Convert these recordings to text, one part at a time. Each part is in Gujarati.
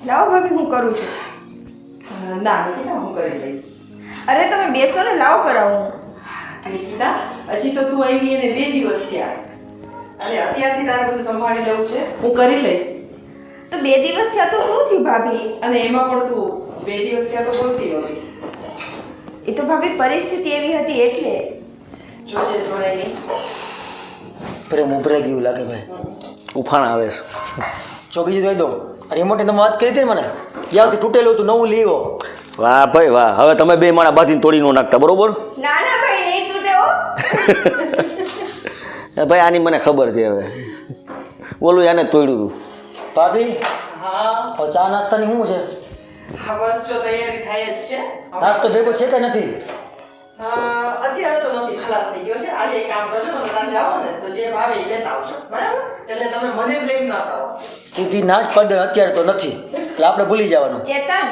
લાવો ભાભી હું કરું છું. ના નિકિતા હું કરી લઈશ. અરે તમે બેસો ને, લાવો કરાવું. નિકિતા હજી તો તું આવી એને 2 દિવસ થયા અને અત્યારથી તારે બધું સંભાળી લેવું છે. હું કરી લઈશ. તો 2 દિવસ થયા તો શું થયું ભાભી? અને એમાં પણ તું 2 દિવસ થયા તો બોલતી નહોતી. એ તો ભાભી પરિસ્થિતિ એવી હતી એટલે. જોજે જોડાય નહીં. પ્રેમ ઉભરાઈ ગયું લાગે ભાઈ. ઉફાણ આવે છે. ચોકી દઈ દો. રિમોટ તમે વાત કરી હતી ને મને, જ્યાંથી તૂટેલું હતું નવું લીવો. વાહ ભાઈ વાહ. હવે તમે બે માણા બાંધીને તોડી નો નાખતા, બરોબર? ના ના ભાઈ, નહીં તૂટે હો. ભાઈ આની મને ખબર છે. હવે બોલું યાને તોડ્યું હતું. ભાભી હા હવે ચા નાસ્તાની શું છે? હા બસ જો તૈયારી થાય જ છે. નાસ્તો ભેગો છે કે નથી? અત્યારે તો નથી, ખલાસ થઈ ગયો છે. આજે એક કામ કરજો, તમે સાંજે આવો ને તો જે ભાવે એ લેતા આવજો, બરાબર? એટલે તમે મને બ્લેમ ના કરો. સીધી ના જ પડ અત્યારે તો નથી, એટલે આપણે ભૂલી જવાનું. ચેતન,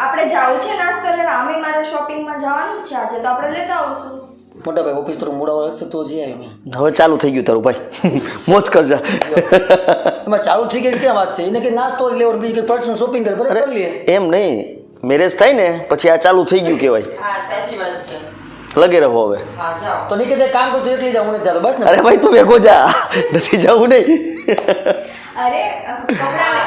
આપણે જાવું છે નાસ્તો લેવા. અમે મારે શોપિંગમાં જવાનું જ છે આજે, તો આપણે લેતા આવશું. મોટા ભાઈ ઓફિસ થોડું મોડા હશે તો જઈએ અમે. હવે ચાલુ થઈ ગયું તારું ભાઈ. મોજ કરજા. એમાં ચાલુ થઈ ગઈ ક્યાં વાત છે? એને કે નાસ્તો લેવાનું, બીજી કંઈ પર્સનલ શોપિંગ કરે બરાબર કરી લઈએ. એમ નહીં, મેરેજ થાય ને પછી આ ચાલુ થઈ ગયું કહેવાય. હા સાચી વાત છે. લગે રહો હવે. હા જાઓ. તો નહીં કે કામ કરતું એકલી જાઉં નથી જાતો બસ ને. અરે ભાઈ તું ભેગો જા. નથી જવું નહીં. અરે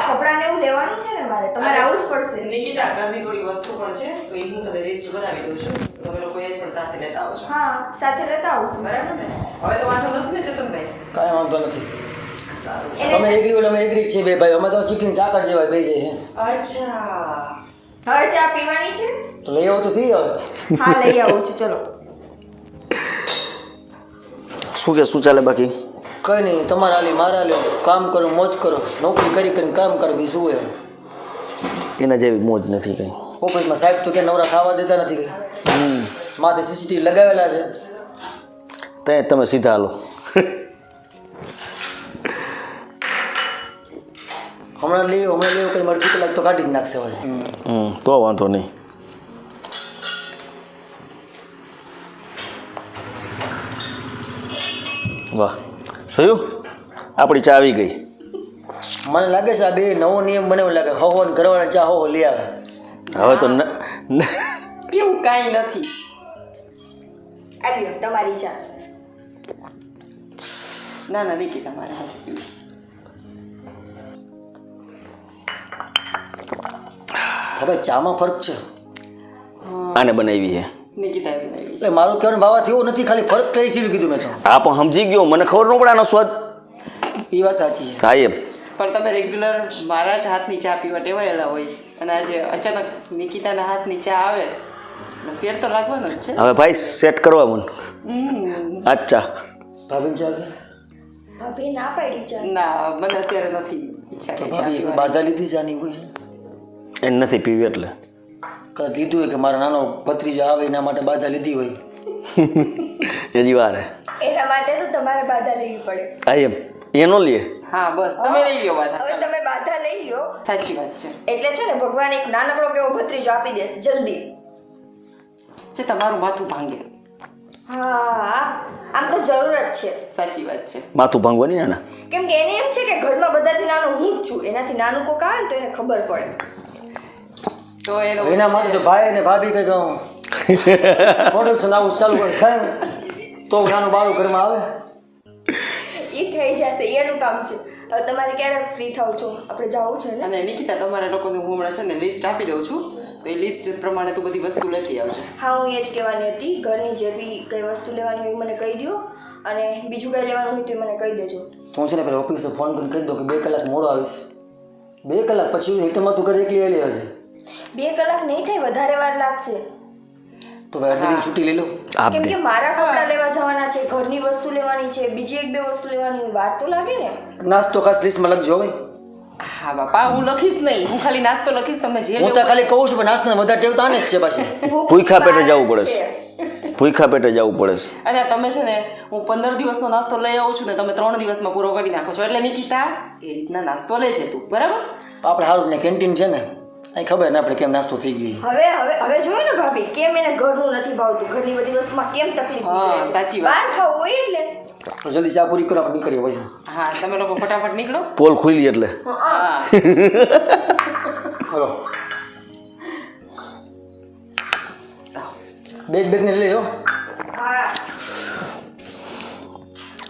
કપડાને એવું લેવાનું છે ને મારે, તમારે આવવું જ પડશે. નિકિતા ઘરની થોડી વસ્તુ પણ છે તો એ હું તને લિસ્ટ બનાવી દઉં છું. તમે લોકો એ પણ સાથે લેતા આવજો, હા, સાથે લેતા આવશું. બરાબર ને? હવે તો વાંધો નથી ને ચેતનભાઈ? કાંઈ વાંધો નથી. સારું. તમે એગ્રી હોય અમે એગ્રી છીએ બે ભાઈ. અમે તો ચીકણી ચાકર જેવા બે જઈએ. અચ્છા હવે ચા પીવાની છે? તો લઈ આવો તો પી હવે. હા, લઈ આવું છું. ચલો. શું ચાલે બાકી? કંઈ નહીં, તમારા હાલી મારા હાલી કામ કરો મોજ કરો, નોકરી કરી કરીને કામ કરો, બીજું શું હોય? એના જેવી મોજ નથી કંઈ. ઓફિસમાં સાહેબ તો કે નવરા ખાવા દેતા નથી કંઈ. માથે સીસીટીવી લગાવેલા છે. તમે સીધા હાલો. હમણાં લેવો કરી મારે 2 કલાક તો કાઢી જ નાખશે હવે. તો વાંધો નહીં. વાહ જોયું, આપણી ચા આવી ગઈ. મને લાગે છે આ બે નવો નિયમ બનાવ્યો લાગે. હો ને ઘરવાળા ચા હો લઈ આવે. હવે તો એવું કાંઈ નથી. આ લ્યો તમારી ચા. ના ના નિકિતા મારે હાથ પીવું. હવે ચામાં ફરક છે. આને બનાવી છે. નિકિતા બનાવી છે. એટલે મારું કહેવાનો ભાવ થયો નથી, ખાલી ફરક થઈ છે કીધું મેં તો. આ પણ સમજી ગયો, મને ખબર ન પડે આનો સ્વાદ. એ વાત સાચી છે. હા એમ. પણ તમે રેગ્યુલર મારા જ હાથની ચા પીવા ટેવાયેલા હોય અને આજે અચાનક નિકિતાના હાથની ચા આવે એટલે ફેર તો લાગવાનો જ છે. હવે ભાઈ સેટ કરવા મને. અચ્છા ભાભીને ચા કે? ભાભી ના પાડી ચા. ના મને અત્યારે નથી ઈચ્છા તો કે ચા ભાભી પીવાની. બાધા લીધી ચાની કોઈ છે? એને નથી પીવી એટલે. કદાચ લીધું હોય કે મારા નાનો ભત્રીજો આવે એના માટે બાધા લીધી હોય. હજી વાર હે. એના માટે તો તમારે બાધા લેવી પડે. હા એમ. એનો લે. હા બસ તમે લઈ લ્યો હવે બાધા. તમે બાધા લઈ લ્યો સાચી વાત છે. એટલે છે ને ભગવાન એક નાનકડો કેવો ભત્રીજો આપી દેશે જલ્દી. જે તમારું માથું ભાંગે. હા, આમ તો જરૂર જ છે. સાચી વાત છે. માથું ભાંગવાની ને. કેમ કે એને એમ છે કે ઘરમાં બધાથી નાનો હું જ છું. એનાથી નાનું કોક આવે ને તો એને ખબર પડે. તો એનો એના માટે તો ભાઈ અને ભાભી કંઈક પ્રોડક્શન આવું ચાલુ કરે ખાય તો નાનું બાળું ઘરમાં આવે. એ થઈ જશે, એનું કામ છે. હવે તમારે ક્યારે ફ્રી થાવ છો? આપણે જવું છે ને? અને નિકિતા તમારા લોકોને હું હમણાં છે ને લિસ્ટ આપી દઉં છું તો એ લિસ્ટ પ્રમાણે તું બધી વસ્તુ લેતી આવશે. હા, હું એ જ કહેવાની હતી. ઘરની જે બી કઈ વસ્તુ લેવાની હોય એ મને કહી દો અને બીજું કંઈ લેવાનું હોય તો એ મને કહી દેજો. તો હું છે ને પેલા ઓફિસે ફોન કરીને કહી દઉં કે 2 કલાક મોડો આવીશ. 2 કલાક પછી રિટર્નમાં તું ઘરે એકલી આવી હશે 2 કલાક નહીં થાય, વધારે વાર લાગશે. તો ભાઈ અડધી દિન છૂટી લઈ લો. કેમ કે મારા કપડાં લેવા જવાના છે, ઘરની વસ્તુ લેવાની છે, બીજી 1-2 વસ્તુ લેવાની હોય, વાર તો લાગે ને. નાસ્તો ખાસ લિસ્ટમાં લખજો ભાઈ. હા બાપા હું લખીશ નહીં, હું ખાલી નાસ્તો લખીશ તમને જે હું તો ખાલી કહું છું પણ નાસ્તા વધારે ટેવ તો આને જ છે પાછી. ભૂખ્યા પેટે વાર જવું પડે છે. ભૂખ્યા પેટે જવું પડે છે. અને તમે છે ને હું 15 દિવસનો નાસ્તો લઈ આવું છું ને તમે 3 દિવસમાં પૂરો કરી નાખો છો એટલે નિકિતા એ રીતના નાસ્તો લે છે તું, બરાબર? આપણે સારું ને કેન્ટીન છે ને અહીં ખબર ને આપણે કેમ નાસ્તો થઈ ગયો. હવે જોયું ને ભાભી, કેમ એને ઘરનું નથી ભાવતું, ઘરની બધી વસ્તુમાં કેમ તકલીફ હા, પડે છે. સાચી વાત બહાર ખાવું હોય એટલે. તો જલ્દી ચા પૂરી કરો આપણે નીકળીએ પછી. હા તમે લોકો ફટાફટ નીકળો. પોલ ખુલી એટલે. હા હલો બેગને લઈ લો. હા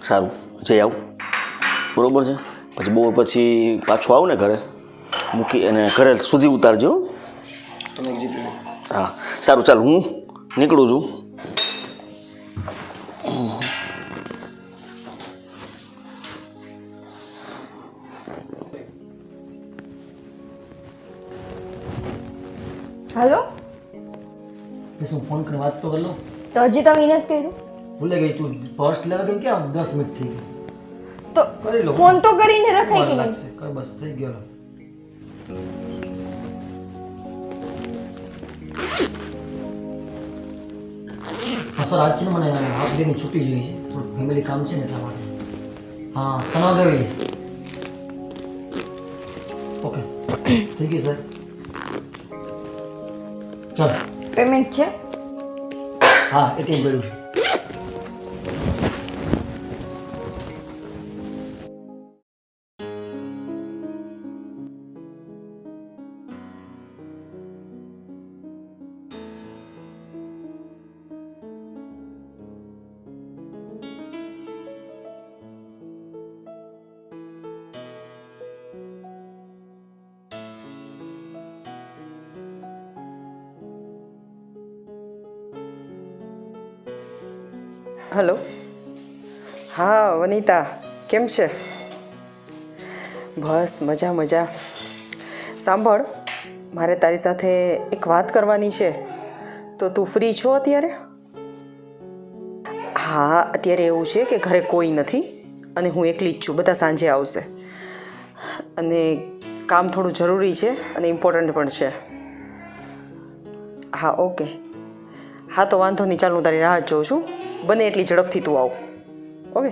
સારું જઈ આવું બરોબર છે પછી બપોર પછી પાછું આવું ને ઘરે મૂકી અને ઘરે સુધી ઉતારજો. તમે જીતી લો. હા સારું ચાલ હું નીકળું છું. હાલો શું ફોન કરી વાત તો કરી લો. તો હજી તમે નથી કર્યું ભૂલે ગઈ તું પર્સ લેવા કેમ ક્યાં 10 મિનિટ થઈ ગઈ. તો કરી લો. ફોન તો કરીને રખાય કે વાર નહીં લાગશે. કઈ બસ થઈ ગયો. હા સર આજ છે ને મને હાફ ડેની છુટ્ટી જોઈએ છે થોડું ફેમિલી કામ છે ને એટલા માટે. હા તમે ગઈ ઓકે થઈ ગયું સર. ચાલો પેમેન્ટ છે હા એટીએમ કર્યું છે. હલો હા વનિતા કેમ છે? બસ મજા મજા. સાંભળ મારે તારી સાથે એક વાત કરવાની છે તો તું ફ્રી છો અત્યારે? હા અત્યારે એવું છે કે ઘરે કોઈ નથી અને હું એકલી જ છું. બધા સાંજે આવશે અને કામ થોડું જરૂરી છે અને ઇમ્પોર્ટન્ટ પણ છે. હા ઓકે હા તો વાંધો નહીં ચાલ હું તારી રાહ જ જોઉં છું. બને એટલી ઝડપથી તું આવ. ઓકે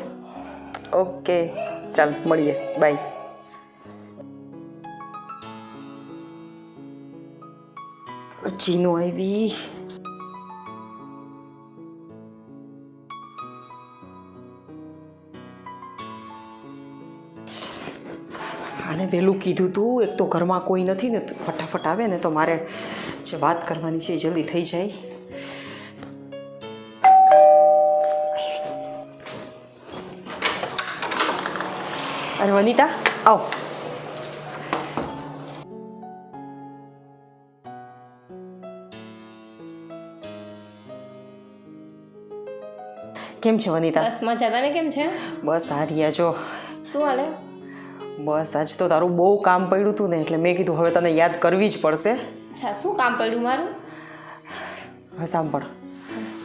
ઓકે ચાલ મળીએ બાય. ચીનો આવી આને વહેલું કીધું તું એક તો ઘરમાં કોઈ નથી ને ફટાફટ આવે ને તો મારે જે વાત કરવાની છે એ જલ્દી થઈ જાય. અરે વનિતા આવ. કેમ છે વનિતા? બસ મજા. તને કેમ છે? બસ આ રહ્યા જો. શું હાલે? બસ આજ તો તારું બહુ કામ પડ્યું હતું ને એટલે મેં કીધું હવે તને યાદ કરવી જ પડશે. અચ્છા શું કામ પડ્યું મારું? હવે સાંભળ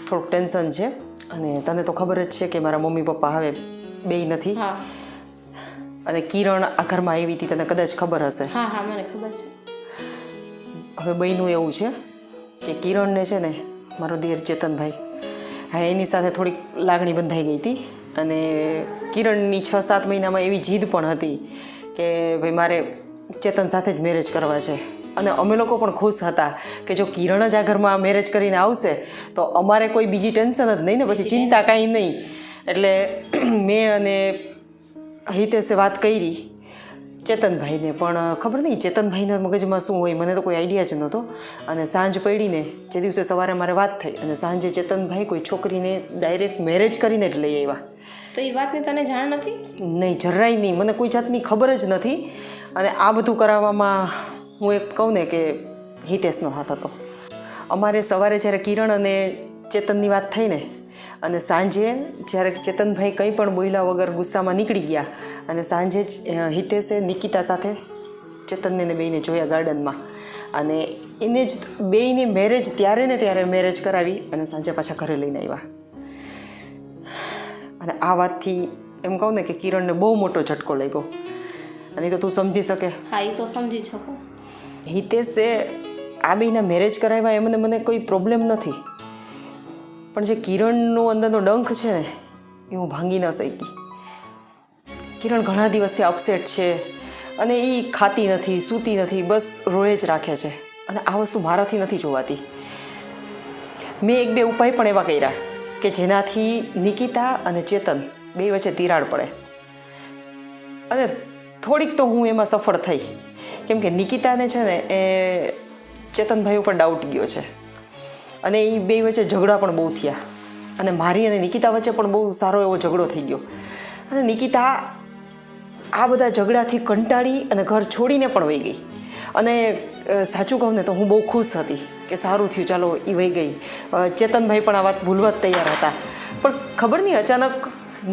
થોડુંક ટેન્શન છે અને તને તો ખબર જ છે કે મારા મમ્મી પપ્પા હવે બેય નથી. હા અને કિરણ આ ઘરમાં આવી હતી તને કદાચ ખબર હશે. હા હા મને ખબર છે. હવે બહેનું એવું છે કે કિરણને છે ને મારો દિયર ચેતનભાઈ હા એની સાથે થોડીક લાગણી બંધાઈ ગઈ હતી અને કિરણની 6-7 મહિનામાં એવી જીદ પણ હતી કે ભાઈ મારે ચેતન સાથે જ મેરેજ કરવા છે. અને અમે લોકો પણ ખુશ હતા કે જો કિરણ જ આ ઘરમાં મેરેજ કરીને આવશે તો અમારે કોઈ બીજી ટેન્શન જ નહીં ને પછી ચિંતા કાંઈ નહીં. એટલે મેં અને હિતેશે વાત કરી ચેતનભાઈને પણ ખબર નહીં ચેતનભાઈના મગજમાં શું હોય મને તો કોઈ આઈડિયા જ નહોતો. અને સાંજ પડીને જે દિવસે સવારે મારે વાત થઈ અને સાંજે ચેતનભાઈ કોઈ છોકરીને ડાયરેક્ટ મેરેજ કરીને જ લઈ આવ્યા. તો એ વાતની તને જાણ નથી? નહીં જરાય નહીં મને કોઈ જાતની ખબર જ નથી. અને આ બધું કરાવવામાં હું એક કહું ને કે હિતેશનો હાથ હતો. અમારે સવારે જ્યારે કિરણ અને ચેતનની વાત થઈ ને અને સાંજે જ્યારે ચેતનભાઈ કંઈ પણ બોલ્યા વગર ગુસ્સામાં નીકળી ગયા અને સાંજે જ હિતેશે નિકિતા સાથે ચેતનને ને બેયને જોયા ગાર્ડનમાં અને એને જ બેયને મેરેજ ત્યારે ને ત્યારે મેરેજ કરાવી અને સાંજે પાછા ઘરે લઈને આવ્યા. અને આ વાતથી એમ કહું ને કે કિરણને બહુ મોટો ઝટકો લાગ્યો. અને તો તું સમજી શકે. હા એ તો સમજી શકું. હિતેશે આ બેયના મેરેજ કરાવ્યા એમને મને કોઈ પ્રોબ્લેમ નથી પણ જે કિરણનો અંદરનો ડંખ છે ને એ હું ભાંગી ન શકી. કિરણ ઘણા દિવસથી અપસેટ છે અને એ ખાતી નથી સૂતી નથી બસ રોએ જ રાખે છે અને આ વસ્તુ મારાથી નથી જોવાતી. મેં 1-2 ઉપાય પણ એવા કર્યા કે જેનાથી નિકિતા અને ચેતન બે વચ્ચે તિરાડ પડે અને થોડીક તો હું એમાં સફળ થઈ કેમ કે નિકિતાને છે ને એ ચેતનભાઈ ઉપર ડાઉટ ગયો છે અને એ બે વચ્ચે ઝઘડા પણ બહુ થયા અને મારી અને નિકિતા વચ્ચે પણ બહુ સારો એવો ઝઘડો થઈ ગયો અને નિકિતા આ બધા ઝઘડાથી કંટાળી અને ઘર છોડીને પણ વહી ગઈ અને સાચું કહું ને તો હું બહુ ખુશ હતી કે સારું થયું ચાલો એ વહી ગઈ. ચેતનભાઈ પણ આ વાત ભૂલવા જ તૈયાર હતા પણ ખબર નહીં અચાનક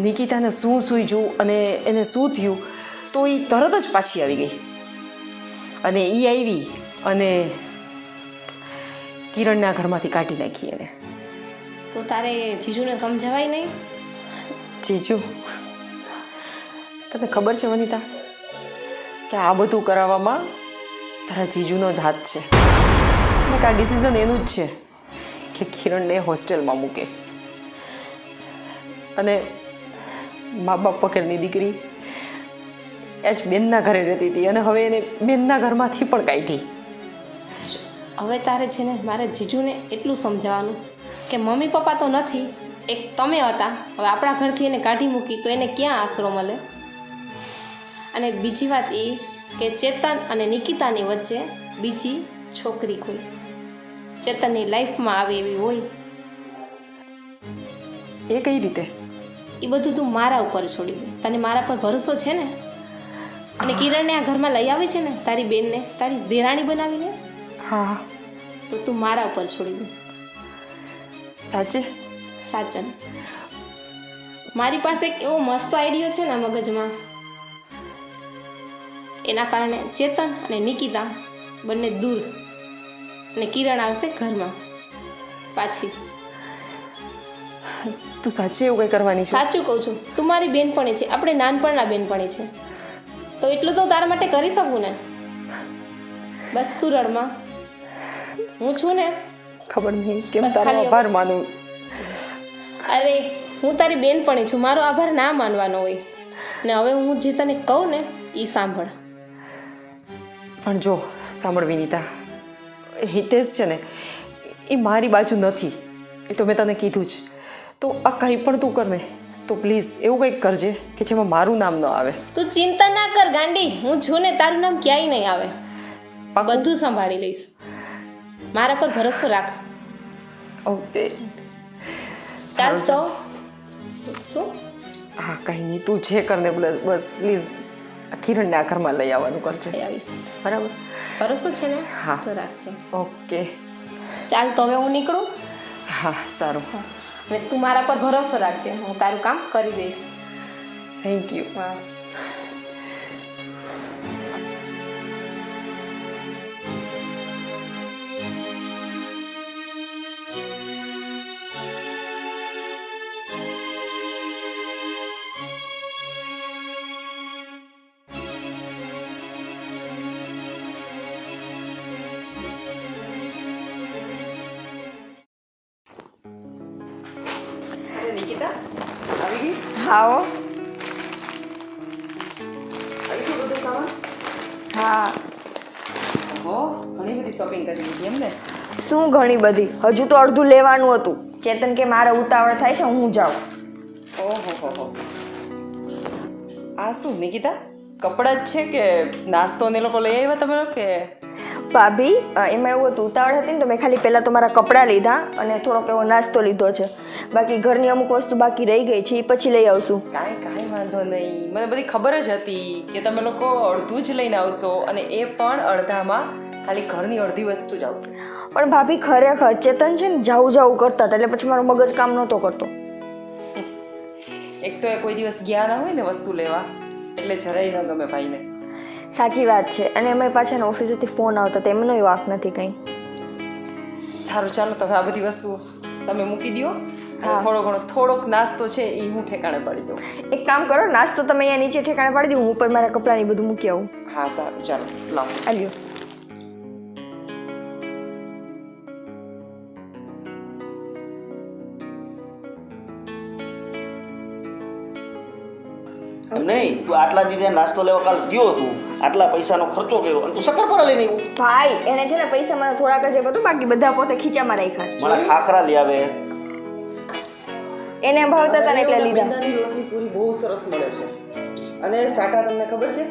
નિકિતાને શું સૂઝ્યું અને એને શું થયું તો એ તરત જ પાછી આવી ગઈ અને એ આવી અને કિરણને આ ઘરમાંથી કાઢી નાખી એને. તો તારે જીજુને સમજાવાય નહીં? જીજુ, તને ખબર છે વનિતા કે આ બધું કરાવવામાં તારા જીજુનો જ હાથ છે અને આ ડિસિઝન એનું જ છે કે કિરણને હોસ્ટેલમાં મૂકે અને મા બાપ વગરની દીકરી એ જ બેનના ઘરે રહેતી હતી અને હવે એને બેનના ઘરમાંથી પણ કાઢી. હવે તારે છે ને મારે જીજુને એટલું સમજાવવાનું કે મમ્મી પપ્પા તો નથી, એક તમે હતા, હવે આપણા ઘરથી એને કાઢી મૂકી તો એને ક્યાં આશરો મળે? અને બીજી વાત એ કે ચેતન અને નિકિતાની વચ્ચે બીજી છોકરી કોઈ ચેતનની લાઈફમાં આવે એવી હોય, એ કઈ રીતે? એ બધું તું મારા ઉપર છોડી દે. તને મારા પર ભરોસો છે ને? અને કિરણને આ ઘરમાં લઈ આવી છે ને તારી બેનને તારી દેરાણી બનાવીને, હા, તો તું મારા ઉપર છોડી દે. સાચે? સાચન. મારી પાસે એક એવો મસ્ત આઈડિયો છે ને મગજમાં, એના કારણે ચેતન અને નિકિતા બંને દૂર અને કિરણ આવશે ઘરમાં પાછી. તું સાચે એવું કંઈ કરવાની છે? સાચું કહું છું, તું મારી બેનપણી છે, આપણે નાનપણના બેનપણી છે, તો એટલું તો હું તારા માટે કરી શકું ને. બસ તું રડમાં, હું છું ને. ખબર નહીં કેમ બસ તારો ખાલી આભાર માનું. અરે હું તારી બેનપણી છું, મારો આભાર ના માનવાનો હોય. ને હવે હું જે તને કહું ને એ સાંભળ. પણ જો સાંભળ વિનીતા, હિતેશ છે ને એ મારી બાજુ નથી, એ તો મેં તને કીધું જ. તો આ કંઈ પણ તું કર ને તો પ્લીઝ એવું કંઈક કરજે કે જેમાં મારું નામ ન આવે. તું ચિંતા ના કર ગાંડી, હું છું ને, તારું નામ ક્યાંય નહીં આવે. બધું સંભાળી લઈશ, મારા પર ભરોસો રાખ. ઓકે ચાલ તો શું? હા કંઈ નહીં, તું જે કરને બસ પ્લીઝ કિરણને આ ઘરમાં લઈ આવવાનું કરજે, લઈ આવીશ. બરાબર? ભરોસો છે ને? હા. તો રાખજે. ઓકે ચાલ તો હવે હું નીકળું. હા સારું, અને તું મારા પર ભરોસો રાખજે, હું તારું કામ કરી દઈશ. Thank you. હા. નિકિતા આવી ગઈ? હા આવી ગયું બધું સામાન? હા. હો, ઘણી બધી શોપિંગ કરી લીધી એમ ને? શું ઘણી બધી, હજુ તો અડધું લેવાનું હતું. ચેતન કે મારે ઉતાવળ થાય છે, હું જાઉં. ઓહો હો. આ શું નિકિતા, કપડાં જ છે કે નાસ્તો ને લોકો લઈ આવ્યા તમે કે? ભાભી એમાં એવું હતું, ઉતાવળ હતી ને તો મેં ખાલી પહેલાં તો મારા કપડાં લીધા અને થોડોક એવો નાસ્તો લીધો છે. બાકી ઘરની અમુક વસ્તુ બાકી રહી ગઈ છે, એ પછી લઈ આવશું. કાંઈ વાંધો નહીં, મને બધી ખબર જ હતી કે તમે લોકો અડધું જ લઈને આવશો અને એ પણ અડધામાં ખાલી ઘરની અડધી વસ્તુ જ આવશે. પણ ભાભી ખરેખર ચેતન છે ને જાવું કરતા હતા, એટલે પછી મારો મગજ કામ નહોતો કરતો. એક તો એ કોઈ દિવસ ગયા ના હોય ને વસ્તુ લેવા, એટલે જરાય ન ગમે ભાઈને. સાચી વાત છે, અને એમાં પાછા ઓફિસેથી ફોન આવતા હતા, એમનો વાંક નથી કંઈ. સારું ચાલો, તો હવે આ બધી વસ્તુ તમે મૂકી દો. થોડોક નાસ્તો છે એ હું ઠેકાણે પાડી દઉં. એક કામ કરો, નાસ્તો તમે અહીંયા નીચે ઠેકાણે પાડી દઉં, હું ઉપર મારા કપડાની બધું મૂકી આવું. હા સારું ચાલો, લાવો. આલ્યો. એમ નહીં, તું આટલા દીધે નાસ્તો લેવા કાલ ગયો તું, આટલા પૈસાનો ખર્ચો કર્યો અને તું શક્કરપારા લઈને આવ્યો. ભાઈ એને છે ને પૈસા મને થોડાક જ હતું, બાકી બધા પોતે ખીચામાં રાખ્યા છે. મને ખાખરા લઈ આવે. એને ભાવતા હતા ને એટલે લીધા. મેંદાની રોટલી પૂરી બહુ સરસ મળે છે અને સાટા તમને ખબર છે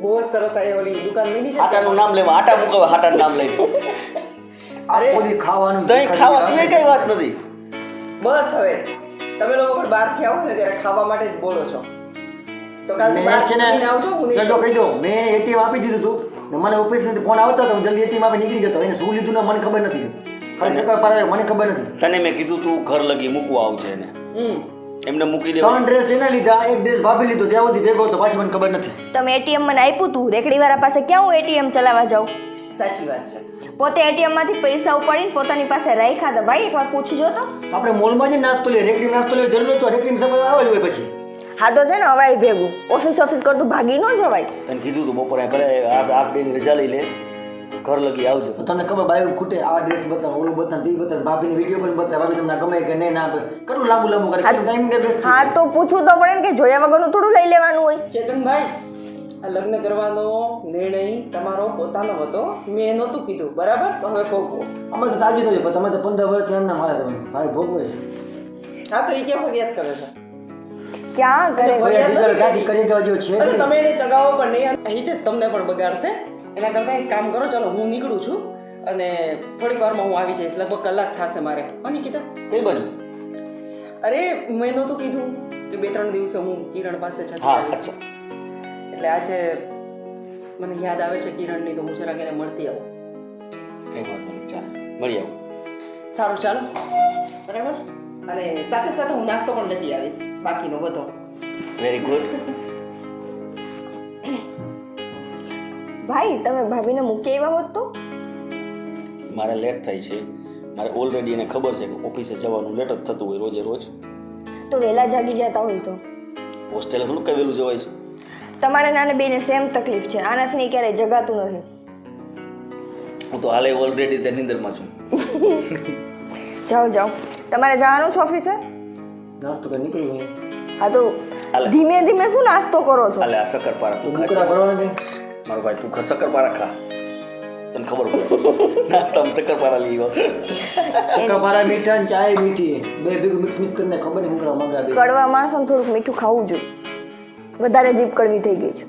બહુ જ સરસ આ ઓલી દુકાન મિલી છે આટાનું નામ લેવા આટા મૂકવા આટાનું નામ લઈ અરે ઓલી ખાવાનું તઈ ખાવા સિવાય કઈ વાત નથી. બસ હવે તમે લોકો પણ બહારથી આવો ને ત્યારે ખાવા માટે જ બોલો છો તો કાલ મેં બહાર છે ને જમીને આવજો હું નહીં જો કહી દો મેં એટીએમ આપી દીધું હતું ને મને ઓફિસમાંથી ફોન આવતો હતો હું જલ્દી એટીએમ આપી નીકળી જતો એને શું લીધું ને મને ખબર નથી ખાલી શક્કરપારા આવ્યો મને ખબર નથી તને મેં કીધું તું ઘર લગી મૂકવા આવજે એને એમને મૂકી દેવા 3 ડ્રેસ એના લીધા એક ડ્રેસ ભાભી લીધો ત્યાં સુધી ભેગો હતો પાછી મને ખબર નથી તમે એટીએમ મને આપ્યું તું રેકડીવાળા પાસે ક્યાં હું એટીએમ ચલાવવા જાઉં સાચી વાત છે પોતે એટીએમ માંથી પૈસા ઉપાડીને પોતાની પાસે રાખ્યા હતા ભાઈ એકવાર પૂછજો તો આપણે મોલમાં જઈને નાસ્તો લઈએ રેકડી નાસ્તો લઈએ જરૂર નતો રેકડી સફર આવે જ હોય પછી હા તો છે ને હવાય ભેગું ઓફિસ કરતું ભાગી ન જવાય તને કીધું તું બપોરે ઘરે આપ ડેની રજા લઈ લે ઘર લગી આવજો. તો તમને ખબર બાયું ખૂટે આ ડ્રેસ બતાવો ઓલું બતાવો તે બતાવો ભાભીની વિડીયો પણ બતાવે ભાભી તમને ગમે કે નહીં ના કેટલું લાંબુ લાંબુ કરે કેટલું ટાઈમ ને બેસ્ટ હા તો પૂછવું તો પડે ને કે જોયા વગરનું થોડું લઈ લેવાનું હોય ચેતનભાઈ આ લગ્ન કરવાનો નિર્ણય તમારો પોતાનો હતો મેં નહોતું કીધું બરાબર તો હવે ભોગવો અમે તો તાજુ થયું પણ તમે તો 15 વર્ષથી એમના મારે તમે ભાઈ ભોગવે છે હા તો એ ક્યાં ફરિયાદ કરે છે ક્યાં કરે ફરિયાદ રિઝલ્ટ ક્યાંથી કરી દેવા જેવું છે અરે નહીં. તમે એને ચગાવો પણ નહીં હિતેશ તમને પણ બગાડશે એના કરતાં એક કામ કરો ચાલો હું નીકળું છું અને થોડીક વારમાં હું આવી જઈશ લગભગ કલાક થશે મારે અને કીધા કઈ બાજુ? અરે મેં નહોતું કીધું કે 2-3 દિવસે હું કિરણ પાસે જતી હા, આવીશ એટલે આજે મને યાદ આવે છે કિરણની તો હું જરાક એને મળતી આવું કઈ વાત નહીં ચાલ મળી આવું. સારું ચાલો બરાબર અને સાથે સાથે હું નાસ્તો પણ લેતી આવીશ બાકીનો બધો વેરી ગુડ. ભાઈ તમે ભાભીને મૂકી આવ્યા હોત તો મારે લેટ થાય છે મારે ઓલરેડી એને ખબર છે કે ઓફિસે જવાનું લેટ જ થતું હોય રોજે રોજ. તો વહેલા જાગી જતા હોય તો હોસ્ટેલે થોડું કઈ વહેલું જવાય છે. તમારે નાને બેને સેમ તકલીફ છે આનાથી નહીં ક્યારેય જગાતું નથી હું તો હાલે ઓલરેડી તે નિંદરમાં છું. જાઓ જાઓ તમારે જવાનું છે ઓફિસે નાસ્તો કરી નીકળ્યું હોય હા તો હાલે. ધીમે ધીમે શું નાસ્તો કરો છો હાલે આ શક્કરપારા તું મુકડા ખા. ભરવાના છે મારો ભાઈ તું શક્કરપારા ખા તને ખબર પડે નાસ્તામાં શક્કરપારા લઈ આવ્યો. શક્કરપારા મીઠા ને ચાય મીઠી બે ભેગું મિક્સ કરીને ખબર નહીં હું કરવા માંગે કડવા માણસોને થોડુંક મીઠું ખાવું જોઈએ વધારે જીભ કડવી થઈ ગઈ છે